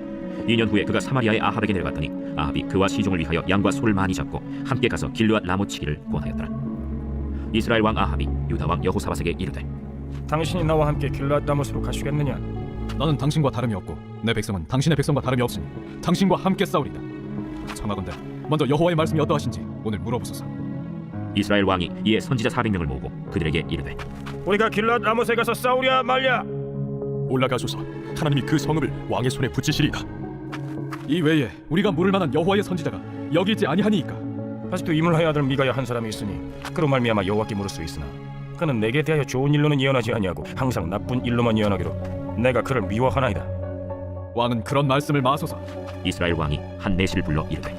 2년 후에 그가 사마리아의 아합에게 내려갔더니 아합이 그와 시종을 위하여 양과 소를 많이 잡고 함께 가서 길르앗 라못 치기를 권하였더라. 이스라엘 왕 아합이 유다 왕 여호사밧에게 이르되 당신이 나와 함께 길르앗 라못으로 가시겠느냐? 나는 당신과 다름이 없고 내 백성은 당신의 백성과 다름이 없으니 당신과 함께 싸우리다. 청하건대 먼저 여호와의 말씀이 어떠하신지 오늘 물어보소서. 이스라엘 왕이 이에 선지자 400명을 모으고 그들에게 이르되 우리가 길르앗 라못에 가서 싸우랴 말랴? 올라가소서. 하나님이 그 성읍을 왕의 손에 붙이시리이다. 이 외에 우리가 물을 만한 여호와의 선지자가 여기 있지 아니하니이까. 아직도 이물하의 아들 미가야 한 사람이 있으니 그로 말미암아 여호와께 물을 수 있으나 그는 내게 대하여 좋은 일로는 예언하지 아니하고 항상 나쁜 일로만 예언하기로 내가 그를 미워하나이다. 왕은 그런 말씀을 마소서. 이스라엘 왕이 한 내시를 불러 이르되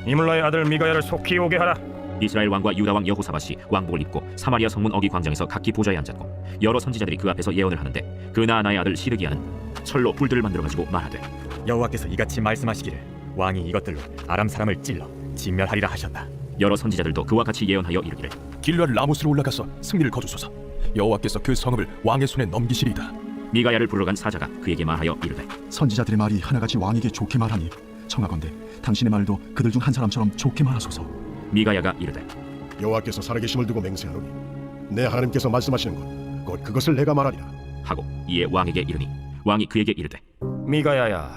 이물라의 아들 미가야를 속히 오게 하라. 이스라엘 왕과 유다 왕 여호사밧이 왕복을 입고 사마리아 성문 어기 광장에서 각기 보좌에 앉았고 여러 선지자들이 그 앞에서 예언을 하는데 그나아나의 아들 시드기야는 철로 불들을 만들어 가지고 말하되 여호와께서 이같이 말씀하시기를 왕이 이것들로 아람 사람을 찔러 진멸하리라 하셨다. 여러 선지자들도 그와 같이 예언하여 이르기를 길르앗 라못으로 올라가서 승리를 거두소서. 여호와께서 그 성읍을 왕의 손에 넘기시리이다. 미가야를 불러간 사자가 그에게 말하여 이르되 선지자들의 말이 하나같이 왕에게 좋게 말하니 청하건대 당신의 말도 그들 중 한 사람처럼 좋게 말하소서. 미가야가 이르되 여호와께서 살아계심을 두고 맹세하노니 내 하나님께서 말씀하시는 것 곧 그것을 내가 말하리라 하고 이에 왕에게 이르니 왕이 그에게 이르되 미가야야,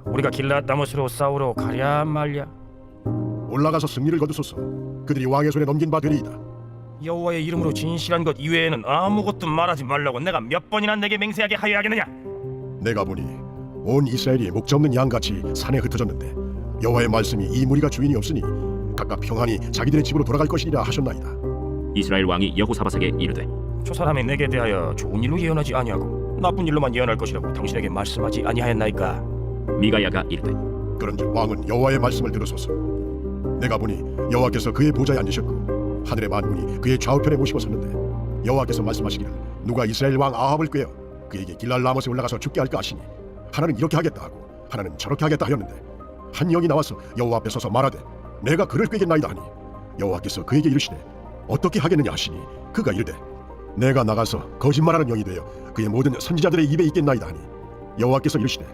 우리가 길르앗 라못으로 싸우러 가랴 말랴? 올라가서 승리를 거두소서. 그들이 왕의 손에 넘긴 바 되리이다. 여호와의 이름으로 진실한 것 이외에는 아무것도 말하지 말라고 내가 몇 번이나 내게 맹세하게 하여 하겠느냐? 내가 보니 온 이스라엘이 목자 없는 양같이 산에 흩어졌는데 여호와의 말씀이 이 무리가 주인이 없으니 각각 평안히 자기들의 집으로 돌아갈 것이리라 하셨나이다. 이스라엘 왕이 여호사밧에게 이르되 저 사람이 내게 대하여 좋은 일로 예언하지 아니하고 나쁜 일로만 예언할 것이라고 당신에게 말씀하지 아니하였나이까? 미가야가 이르되 그런즉 왕은 여호와의 말씀을 들으소서. 내가 보니 여호와께서 그의 보좌에 앉으셨고 하늘의 만군이 그의 좌우편에 모시고 섰는데 여호와께서 말씀하시기를 누가 이스라엘 왕 아합을 꾀어 그에게 길랄 라못에 올라가서 죽게 할까 하시니 하나는 이렇게 하겠다 하고 하나는 저렇게 하겠다 하였는데 한 영이 나와서 여호와 앞에 서서 말하되 내가 그를 꾀겠나이다 하니 여호와께서 그에게 이르시되 어떻게 하겠느냐 하시니 그가 이르되 내가 나가서 거짓말하는 영이 되어 그의 모든 선지자들의 입에 있겠나이다 하니 여호와께서 이르시되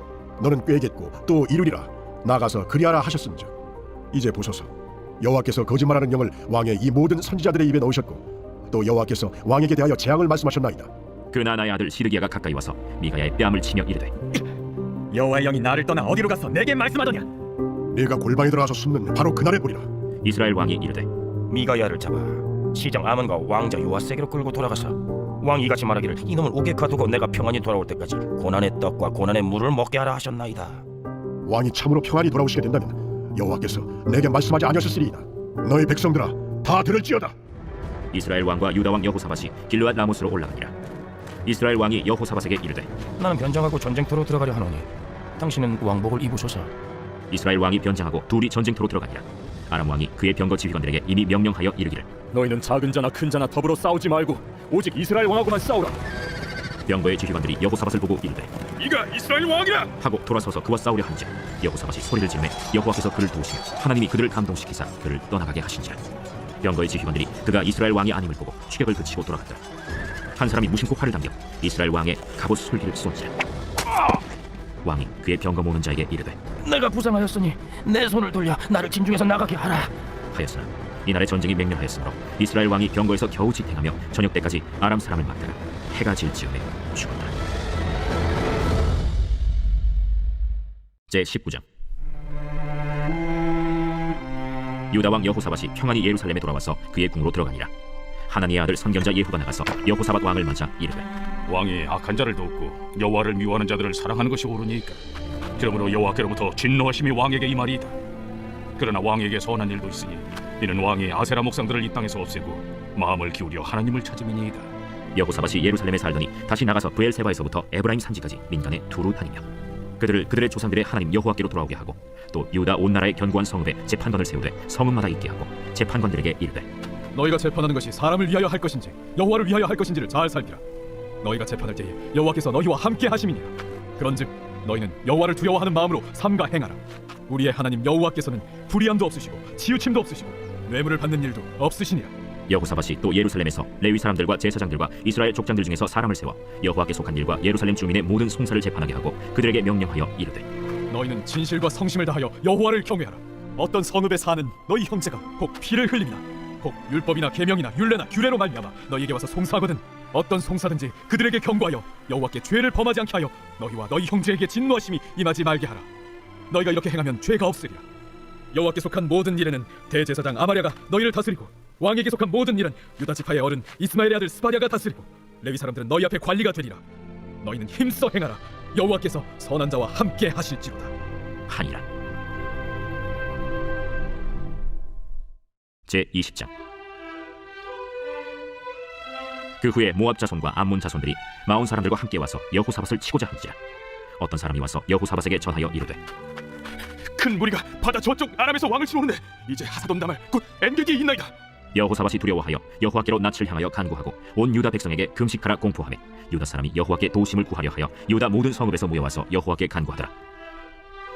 너는 꾀겠고 또 이루리라 나가서 그리하라 하셨음즉 이제 보소서 여호와께서 거짓말하는 영을 왕의 이 모든 선지자들의 입에 넣으셨고 또 여호와께서 왕에게 대하여 재앙을 말씀하셨나이다. 그나아나의 아들 시드기야가 가까이 와서 미가야의 뺨을 치며 이르되 여호와의 영이 나를 떠나 어디로 가서 내게 말씀하더냐? 네가 골방에 들어가서 숨는 바로 그날에 보리라. 이스라엘 왕이 이르되 미가야를 잡아 시장 아몬과 왕자 요아세게로 끌고 돌아가서 왕이 이같이 말하기를 이놈을 옥에 가두고 내가 평안히 돌아올 때까지 고난의 떡과 고난의 물을 먹게 하라 하셨나이다. 왕이 참으로 평안히 돌아오시게 된다면 여호와께서 내게 말씀하지 아니하셨으리이다. 너희 백성들아 다 들을지어다. 이스라엘 왕과 유다 왕 여호사밧이 길르앗 라못으로 올라가니라. 이스라엘 왕이 여호사밧에게 이르되 나는 변장하고 전쟁터로 들어가려 하노니 당신은 왕복을 입으소서. 이스라엘 왕이 변장하고 둘이 전쟁터로 들어가니라. 아람 왕이 그의 병거 지휘관들에게 이미 명령하여 이르기를 너희는 작은 자나 큰 자나 더불어 싸우지 말고 오직 이스라엘 왕하고만 싸우라. 병거의 지휘관들이 여호사밧을 보고 이르되 이가 이스라엘 왕이라 하고 돌아서서 그와 싸우려 한즉 여호사밧이 소리를 지르매 여호와께서 그를 도우시며 하나님이 그를 감동시키사 그를 떠나가게 하신지라. 병거의 지휘관들이 그가 이스라엘 왕이 아님을 보고 추격을 그치고 돌아갔더라. 한 사람이 무심코 활을 당겨 이스라엘 왕의 갑옷 솔기를 쏜지라. 왕이 그의 병거 모는 자에게 이르되 내가 부상하였으니 내 손을 돌려 나를 진중에서 나가게 하라 하였으나 이날의 전쟁이 맹렬하였으므로 이스라엘 왕이 병거에서 겨우 지탱하며 저녁 때까지 아람 사람을 막다가 해가 질 즈음에 죽었다. 제 19장. 유다 왕 여호사밧이 평안히 예루살렘에 돌아와서 그의 궁으로 들어가니라. 하나니의 아들 선견자 예후가 나가서 여호사밧 왕을 맞아 이르되 왕이 악한 자를 돕고 여호와를 미워하는 자들을 사랑하는 것이 옳으니까 그러므로 여호와께로부터 진노하심이 왕에게 임하리이다. 그러나 왕에게 선한 일도 있으니 이는 왕이 아세라 목상들을 이 땅에서 없애고 마음을 기울여 하나님을 찾음이니이다. 여호사밧이 예루살렘에 살더니 다시 나가서 브엘세바에서부터 에브라임 산지까지 민간에 두루 다니며 그들의 조상들의 하나님 여호와께로 돌아오게 하고 또 유다 온 나라의 견고한 성읍에 재판관을 세우되 성읍마다 있게 하고 재판관들에게 이르되 너희가 재판하는 것이 사람을 위하여 할 것인지 여호와를 위하여 할 것인지를 잘 살피라. 너희가 재판할 때에 여호와께서 너희와 함께 하심이니라. 그런즉 너희는 여호와를 두려워하는 마음으로 삼가 행하라. 우리의 하나님 여호와께서는 불의함도 없으시고 치우침도 없으시고 뇌물을 받는 일도 없으시니라. 여호사밧이 또 예루살렘에서 레위 사람들과 제사장들과 이스라엘 족장들 중에서 사람을 세워 여호와께 속한 일과 예루살렘 주민의 모든 송사를 재판하게 하고 그들에게 명령하여 이르되 너희는 진실과 성심을 다하여 여호와를 경외하라. 어떤 성읍에 사는 너희 형제가 혹 피를 흘림이나 혹 율법이나 계명이나 율례나 규례로 말미암아 너희에게 와서 송사하거든 어떤 송사든지 그들에게 경고하여 여호와께 죄를 범하지 않게 하여 너희와 너희 형제에게 진노하심이 임하지 말게 하라. 너희가 이렇게 행하면 죄가 없으리라. 여호와께 속한 모든 일에는 대제사장 아마랴가 너희를 다스리고 왕에게 속한 모든 일은 유다 지파의 어른 이스마엘의 아들 스바랴가 다스리고 레위 사람들은 너희 앞에 관리가 되리라. 너희는 힘써 행하라. 여호와께서 선한 자와 함께 하실지로다 하니라. 제20장. 그 후에 모압 자손과 암몬 자손들이 마온 사람들과 함께 와서 여호사밧을 치고자 한지라. 어떤 사람이 와서 여호사밧에게 전하여 이르되 큰 무리가 바다 저쪽 아람에서 왕을 치러 오는데 이제 하사돈 다말 곧 엔게디에 있나이다. 여호사밧이 두려워하여 여호와께로 낯을 향하여 간구하고 온 유다 백성에게 금식하라 공포하며 유다 사람이 여호와께 도우심을 구하려 하여 유다 모든 성읍에서 모여와서 여호와께 간구하더라.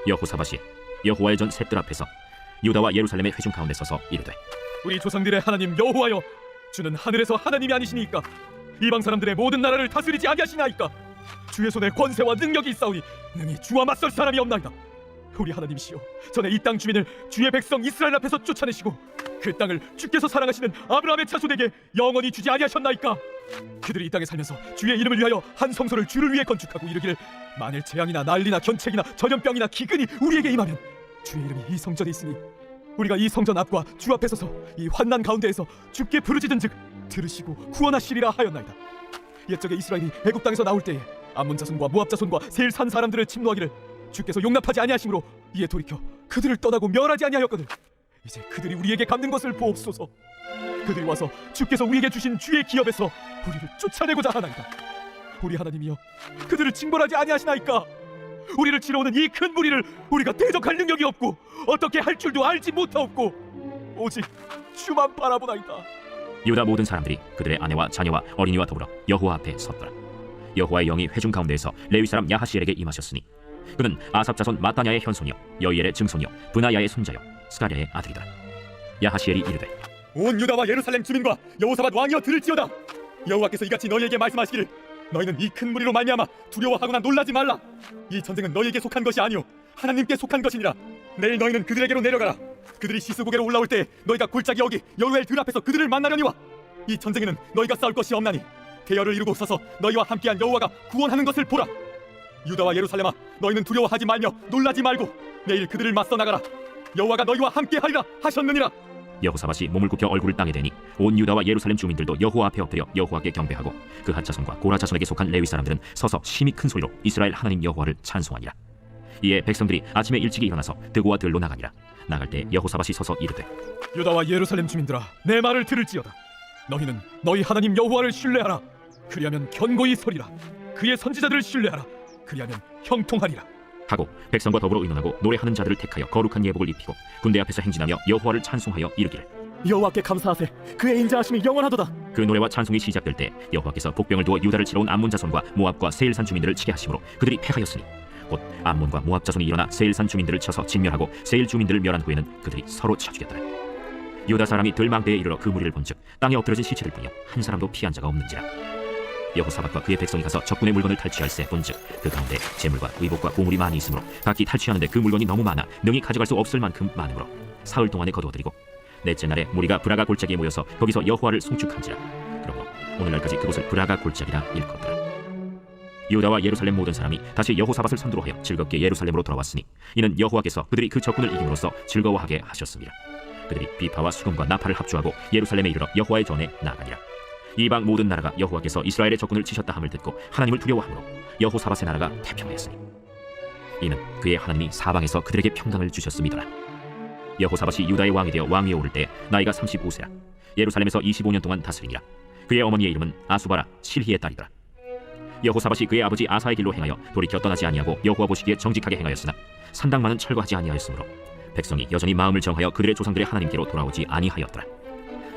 여호사밧이 여호와의 전 셋들 앞에서 유다와 예루살렘의 회중 가운데 서서 이르되 우리 조상들의 하나님 여호와여, 주는 하늘에서 하나님이 아니시니까 이방 사람들의 모든 나라를 다스리지 아니하시나이까. 주의 손에 권세와 능력이 있사오니 능히 주와 맞설 사람이 없나이다. 우리 하나님이시여, 전에 이 땅 주민을 주의 백성 이스라엘 앞에서 쫓아내시고 그 땅을 주께서 사랑하시는 아브라함의 자손에게 영원히 주지 아니하셨나이까. 그들이 이 땅에 살면서 주의 이름을 위하여 한 성소를 주를 위해 건축하고 이르기를 만일 재앙이나 난리나 견책이나 전염병이나 기근이 우리에게 임하면 주의 이름이 이 성전에 있으니 우리가 이 성전 앞과 주 앞에 서서 이 환난 가운데에서 주께 부르짖은즉 들으시고 구원하시리라 하였나이다. 옛적에 이스라엘이 애굽 땅에서 나올 때에 암몬 자손과 모압 자손과 세일 산 사람들을 침노하기를 주께서 용납하지 아니하심으로 이에 돌이켜 그들을 떠나고 멸하지 아니하였거늘 이제 그들이 우리에게 갚는 것을 보옵소서. 그들이 와서 주께서 우리에게 주신 주의 기업에서 우리를 쫓아내고자 하나이다. 우리 하나님이여, 그들을 징벌하지 아니하시나이까. 우리를 치러 오는 이 큰 무리를 우리가 대적할 능력이 없고 어떻게 할 줄도 알지 못하옵고 오직 주만 바라보나이다. 유다 모든 사람들이 그들의 아내와 자녀와 어린이와 더불어 여호와 앞에 섰더라. 여호와의 영이 회중 가운데에서 레위 사람 야하시엘에게 임하셨으니 그는 아삽 자손 마따냐의 현손이요 여이엘의 증손이요 브나야의 손자요 스가랴의 아들이더라. 야하시엘이 이르되 온 유다와 예루살렘 주민과 여호사밧 왕이여 들을지어다. 여호와께서 이같이 너희에게 말씀하시기를 너희는 이 큰 무리로 말미암아 두려워하거나 놀라지 말라. 이 전쟁은 너희에게 속한 것이 아니오 하나님께 속한 것이니라. 내일 너희는 그들에게로 내려가라. 그들이 시스고개로 올라올 때 너희가 골짜기 어기 여루엘 들 앞에서 그들을 만나려니와 이 전쟁에는 너희가 싸울 것이 없나니 대열을 이루고 서서 너희와 함께한 여호와가 구원하는 것을 보라. 유다와 예루살렘아, 너희는 두려워하지 말며 놀라지 말고 내일 그들을 맞서 나가라. 여호와가 너희와 함께하리라 하셨느니라. 여호사밧이 몸을 굽혀 얼굴을 땅에 대니 온 유다와 예루살렘 주민들도 여호와 앞에 엎드려 여호와께 경배하고 그핫 자손과 고라 자손에게 속한 레위 사람들은 서서 심히 큰 소리로 이스라엘 하나님 여호와를 찬송하니라. 이에 백성들이 아침에 일찍이 일어나서 드고와 들로 나가니라. 나갈 때 여호사밧이 서서 이르되 유다와 예루살렘 주민들아, 내 말을 들을지어다. 너희는 너희 하나님 여호와를 신뢰하라. 그리하면 견고히 서리라. 그의 선지자들을 신뢰하라. 그리하면 형통하리라 하고 백성과 더불어 의논하고 노래하는 자들을 택하여 거룩한 예복을 입히고 군대 앞에서 행진하며 여호와를 찬송하여 이르기를 여호와께 감사하세. 그의 인자하심이 영원하도다. 그 노래와 찬송이 시작될 때 여호와께서 복병을 두어 유다를 치러 온 암몬 자손과 모압과 세일산 주민들을 치게 하심으로 그들이 패하였으니 곧 암몬과 모압 자손이 일어나 세일산 주민들을 쳐서 진멸하고 세일 주민들을 멸한 후에는 그들이 서로 쳐 죽였더라. 유다 사람이 들망대에 이르러 그 무리를 본즉 땅에 엎드러진 시체들 뿐이요 한 사람도 피한 자가 없는지라. 여호사밧과 그의 백성이 가서 적군의 물건을 탈취할세 본즉 그 가운데 재물과 의복과 보물이 많이 있으므로 각기 탈취하는데 그 물건이 너무 많아 능히 가져갈 수 없을 만큼 많으므로 사흘 동안에 거두어들이고 넷째 날에 무리가 브라가 골짜기에 모여서 거기서 여호와를 송축한지라. 그러므로 오늘날까지 그곳을 브라가 골짜기라 일컫더라. 유다와 예루살렘 모든 사람이 다시 여호사밧을 선두로 하여 즐겁게 예루살렘으로 돌아왔으니 이는 여호와께서 그들이 그 적군을 이김으로써 즐거워하게 하셨습니다. 그들이 비파와 수금과 나팔을 합주하고 예루살렘에 이르러 여호와의 전에 나아가니라. 이방 모든 나라가 여호와께서 이스라엘의 적군을 치셨다 함을 듣고 하나님을 두려워하므로 여호사밧의 나라가 태평하였으니 이는 그의 하나님이 사방에서 그들에게 평강을 주셨음이더라. 여호사밧이 유다의 왕이 되어 왕위에 오를 때 나이가 35세라. 예루살렘에서 25년 동안 다스리니라. 그의 어머니의 이름은 아수바라 실히의 딸이더라. 여호사밧이 그의 아버지 아사의 길로 행하여 돌이켜 떠나지 아니하고 여호와 보시기에 정직하게 행하였으나 산당만은 철거하지 아니하였으므로 백성이 여전히 마음을 정하여 그들의 조상들의 하나님께로 돌아오지 아니하였더라.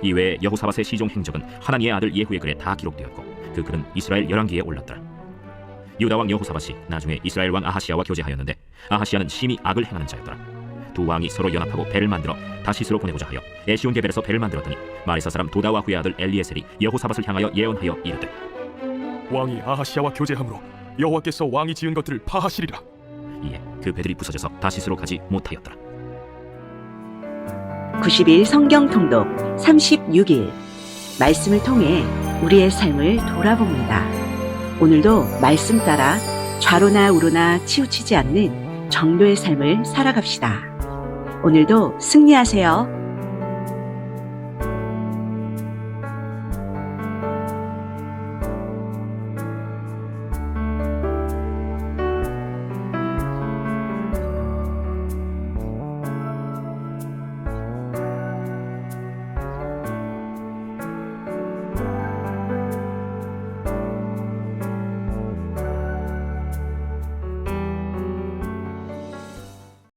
이외에 여호사밧의 시종 행적은 하나니의 아들 예후의 글에 다 기록되었고 그 글은 이스라엘 열왕기에 올랐더라. 유다 왕 여호사밧이 나중에 이스라엘 왕 아하시야와 교제하였는데 아하시야는 심히 악을 행하는 자였더라. 두 왕이 서로 연합하고 배를 만들어 다시스로 보내고자 하여 에시온 게벨에서 배를 만들었더니 마리사 사람 도다와 그의 아들 엘리에셀이 여호사밧을 향하여 예언하여 이르되 왕이 아하시야와 교제함으로 여호와께서 왕이 지은 것들을 파하시리라. 이에 그 배들이 부서져서 다시스로 가지 못하였더라. 90일 성경 통독 36일 말씀을 통해 우리의 삶을 돌아봅니다. 오늘도 말씀 따라 좌로나 우로나 치우치지 않는 정도의 삶을 살아갑시다. 오늘도 승리하세요.